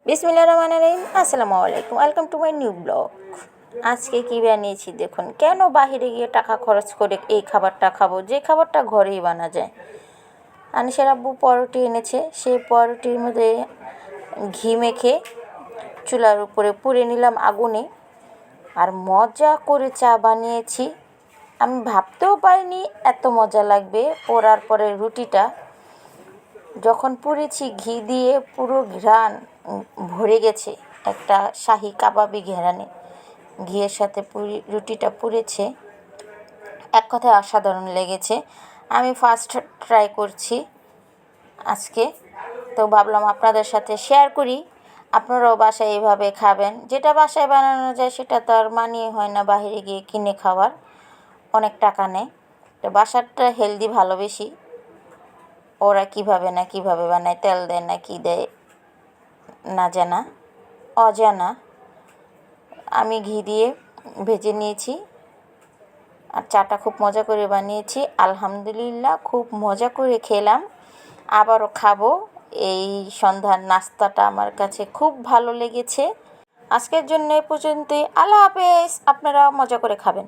বিসমিল্লাহির রহমানির রহিম। আসসালামু আলাইকুম, welcome to my new blog. আজকে কী বানিয়েছি দেখুন। কেন বাহিরে গিয়ে টাকা খরচ করে এই খাবারটা খাবো, যে খাবারটা ঘরেই বানা যায়। আনিশার আব্বু পরোটি এনেছে, সেই পরোটির মধ্যে ঘি মেখে চুলার উপরে পুড়ে নিলাম আগুনে, আর মজা করে চা বানিয়েছি। আমি ভাবতেও পারিনি এত মজা লাগবে। পোড়ার পরে রুটিটা যখন পুড়েছি ঘি দিয়ে, পুরো ঘ্রাণ ভরে গেছে একটা শাহি কাবাবি ঘেরানে। ঘিয়ের সাথে রুটিটা পুড়েছে, এক কথায় অসাধারণ লেগেছে। আমি ফার্স্ট ট্রাই করছি আজকে, তো ভাবলাম আপনাদের সাথে শেয়ার করি। আপনারাও বাসায় এইভাবে খাবেন। যেটা বাসায় বানানো যায় সেটা তো আর মানিয়ে হয় না বাইরে গিয়ে কিনে খাওয়ার, অনেক টাকা নেয়। তো বাসারটা হেলদি ভালো বেশি। ওরা কীভাবে বানায়, তেল দেয় না কি দেয় না জানা, অজানা। আমি ঘি দিয়ে ভেজে নিয়েছি, আর চাটা খুব মজা করে বানিয়েছি। আলহামদুলিল্লাহ, খুব মজা করে খেলাম, আবারও খাবো। এই সন্ধ্যার নাস্তাটা আমার কাছে খুব ভালো লেগেছে। আজকের জন্য এ পর্যন্তই। আল্লাহ হাফেজ। আপনারা মজা করে খাবেন।